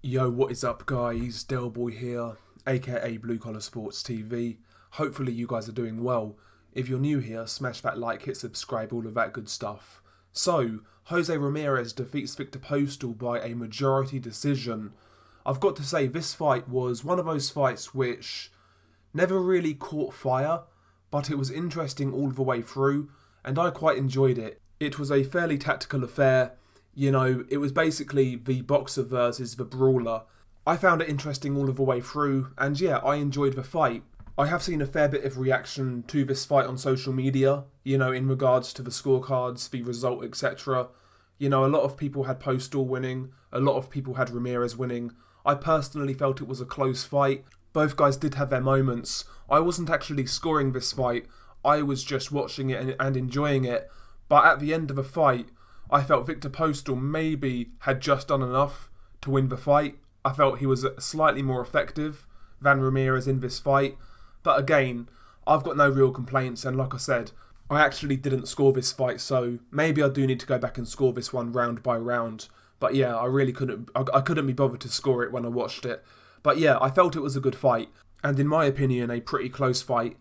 Yo, what is up, guys? Delboy here, aka Blue Collar Sports TV. Hopefully, you guys are doing well. If you're new here, smash that like, hit subscribe, all of that good stuff. So, Jose Ramirez defeats Viktor Postol by a majority decision. I've got to say, this fight was one of those fights which never really caught fire, but it was interesting all the way through, and I quite enjoyed it. It was a fairly tactical affair. It was basically the boxer versus the brawler. I found it interesting all of the way through, and yeah, I enjoyed the fight. I have seen a fair bit of reaction to this fight on social media, in regards to the scorecards, the result, etc. A lot of people had Postol winning, a lot of people had Ramirez winning. I personally felt it was a close fight. Both guys did have their moments. I wasn't actually scoring this fight, I was just watching it and enjoying it. But at the end of the fight, I felt Viktor Postol maybe had just done enough to win the fight. I felt he was slightly more effective than Ramirez in this fight. But again, I've got no real complaints, and like I said, I actually didn't score this fight, so maybe I do need to go back and score this one round by round. But yeah, I really couldn't be bothered to score it when I watched it. But yeah, I felt it was a good fight, and in my opinion, a pretty close fight.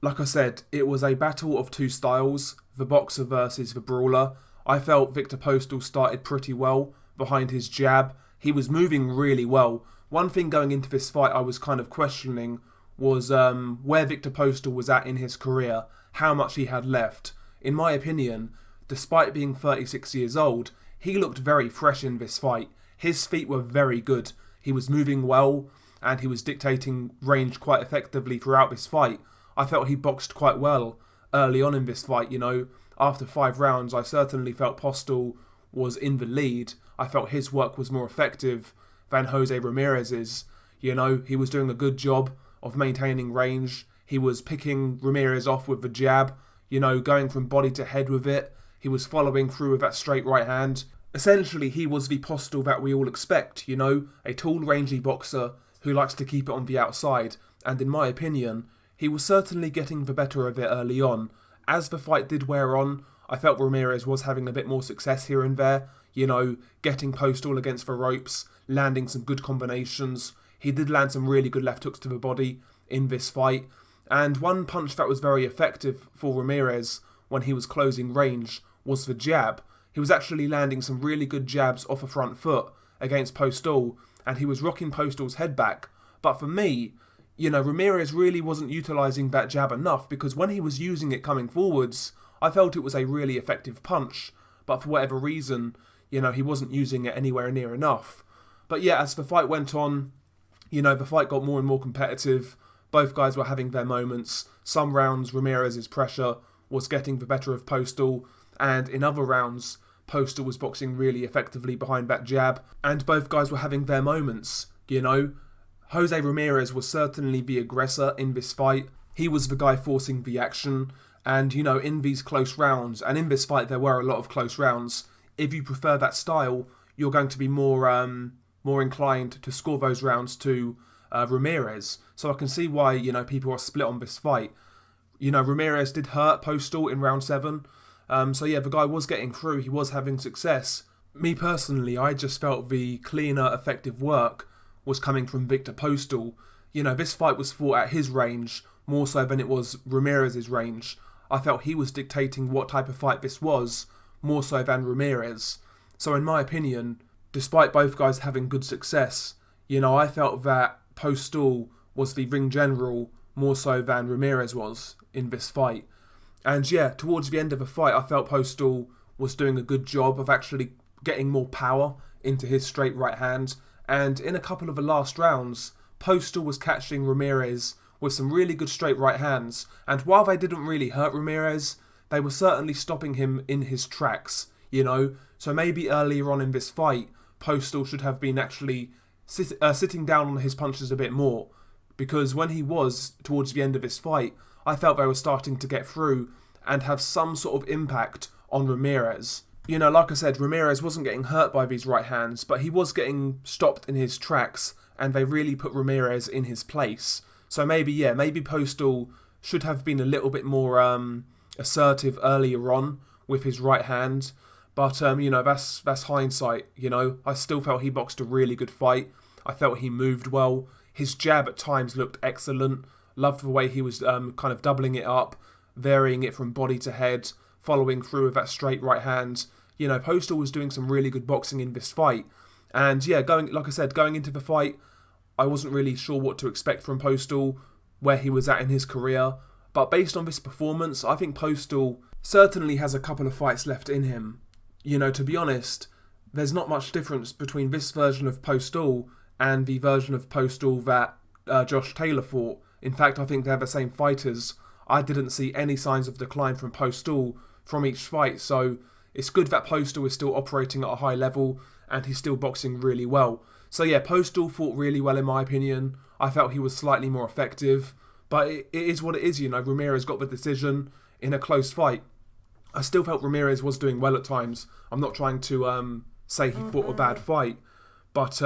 Like I said, it was a battle of two styles, the boxer versus the brawler. I felt Viktor Postol started pretty well behind his jab. He was moving really well. One thing going into this fight I was kind of questioning was where Viktor Postol was at in his career, how much he had left. In my opinion, despite being 36 years old, he looked very fresh in this fight. His feet were very good. He was moving well, and he was dictating range quite effectively throughout this fight. I felt he boxed quite well early on in this fight, After 5 rounds, I certainly felt Postol was in the lead. I felt his work was more effective than Jose Ramirez's. He was doing a good job of maintaining range. He was picking Ramirez off with the jab, going from body to head with it. He was following through with that straight right hand. Essentially, he was the Postol that we all expect, a tall, rangy boxer who likes to keep it on the outside. And in my opinion, he was certainly getting the better of it early on. As the fight did wear on, I felt Ramirez was having a bit more success here and there, getting Postol against the ropes, landing some good combinations. He did land some really good left hooks to the body in this fight. And one punch that was very effective for Ramirez when he was closing range was the jab. He was actually landing some really good jabs off a front foot against Postol, and he was rocking Postol's head back. But for me, Ramirez really wasn't utilising that jab enough, because when he was using it coming forwards, I felt it was a really effective punch. But for whatever reason, he wasn't using it anywhere near enough. But yeah, as the fight went on, the fight got more and more competitive. Both guys were having their moments. Some rounds, Ramirez's pressure was getting the better of Postol, and in other rounds, Postol was boxing really effectively behind that jab, and both guys were having their moments, Jose Ramirez was certainly the aggressor in this fight. He was the guy forcing the action. And, in these close rounds, and in this fight there were a lot of close rounds, if you prefer that style, you're going to be more inclined to score those rounds to Ramirez. So I can see why, people are split on this fight. Ramirez did hurt Postol in round 7. So yeah, the guy was getting through. He was having success. Me personally, I just felt the cleaner, effective work was coming from Viktor Postol. This fight was fought at his range more so than it was Ramirez's range. I felt he was dictating what type of fight this was more so than Ramirez. So in my opinion, despite both guys having good success, I felt that Postol was the ring general more so than Ramirez was in this fight. And yeah, towards the end of the fight, I felt Postol was doing a good job of actually getting more power into his straight right hand. And in a couple of the last rounds, Postol was catching Ramirez with some really good straight right hands. And while they didn't really hurt Ramirez, they were certainly stopping him in his tracks, So maybe earlier on in this fight, Postol should have been actually sitting down on his punches a bit more. Because when he was towards the end of this fight, I felt they were starting to get through and have some sort of impact on Ramirez. Like I said, Ramirez wasn't getting hurt by these right hands, but he was getting stopped in his tracks, and they really put Ramirez in his place. So maybe Postol should have been a little bit more assertive earlier on with his right hand. But, that's hindsight, I still felt he boxed a really good fight. I felt he moved well. His jab at times looked excellent. Loved the way he was kind of doubling it up, varying it from body to head, following through with that straight right hand. Postol was doing some really good boxing in this fight. And yeah, going into the fight, I wasn't really sure what to expect from Postol, where he was at in his career. But based on this performance, I think Postol certainly has a couple of fights left in him. To be honest, there's not much difference between this version of Postol and the version of Postol that Josh Taylor fought. In fact, I think they're the same fighters. I didn't see any signs of decline from Postol from each fight, so it's good that Postol is still operating at a high level and he's still boxing really well. So yeah, Postol fought really well in my opinion. I felt he was slightly more effective, but it is what it is, Ramirez got the decision in a close fight. I still felt Ramirez was doing well at times. I'm not trying to say he fought a bad fight, but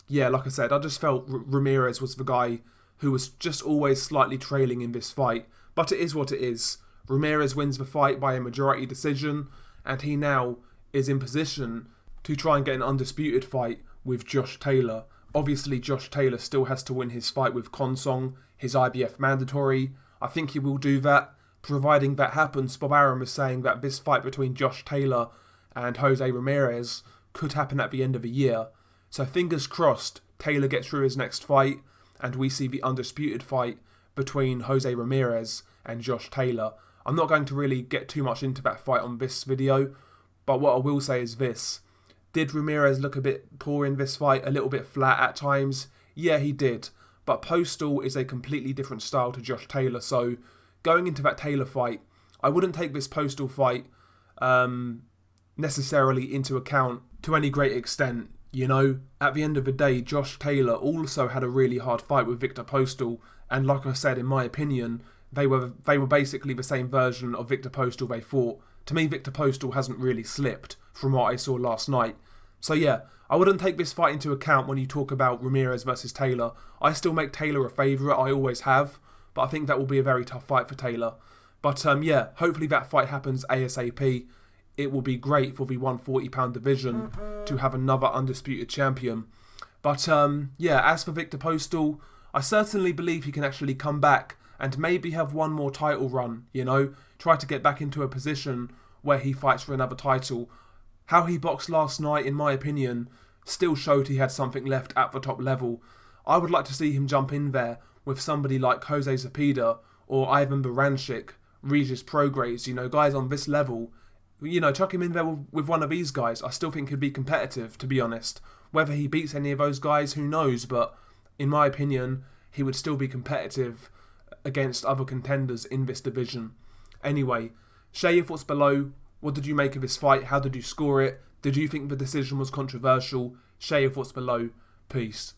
yeah, like I said, I just felt Ramirez was the guy who was just always slightly trailing in this fight. But it is what it is. Ramirez wins the fight by a majority decision, and he now is in position to try and get an undisputed fight with Josh Taylor. Obviously, Josh Taylor still has to win his fight with Konsong, his IBF mandatory. I think he will do that. Providing that happens, Bob Arum is saying that this fight between Josh Taylor and Jose Ramirez could happen at the end of the year. So fingers crossed, Taylor gets through his next fight and we see the undisputed fight between Jose Ramirez and Josh Taylor. I'm not going to really get too much into that fight on this video, but what I will say is this. Did Ramirez look a bit poor in this fight, a little bit flat at times? Yeah, he did. But Postol is a completely different style to Josh Taylor, so going into that Taylor fight, I wouldn't take this Postol fight necessarily into account to any great extent. At the end of the day, Josh Taylor also had a really hard fight with Viktor Postol, and like I said, in my opinion, they were basically the same version of Viktor Postol they fought. To me, Viktor Postol hasn't really slipped from what I saw last night. So yeah, I wouldn't take this fight into account when you talk about Ramirez versus Taylor. I still make Taylor a favourite, I always have, but I think that will be a very tough fight for Taylor. But yeah, hopefully that fight happens ASAP. It will be great for the 140-pound division to have another undisputed champion. But yeah, as for Viktor Postol, I certainly believe he can actually come back and maybe have one more title run, try to get back into a position where he fights for another title. How he boxed last night, in my opinion, still showed he had something left at the top level. I would like to see him jump in there with somebody like Jose Zepeda or Ivan Baranchik, Regis Prograis, guys on this level. Chuck him in there with one of these guys. I still think he'd be competitive, to be honest. Whether he beats any of those guys, who knows, but in my opinion, he would still be competitive against other contenders in this division. Anyway, share your thoughts below. What did you make of this fight? How did you score it? Did you think the decision was controversial? Share your thoughts below. Peace.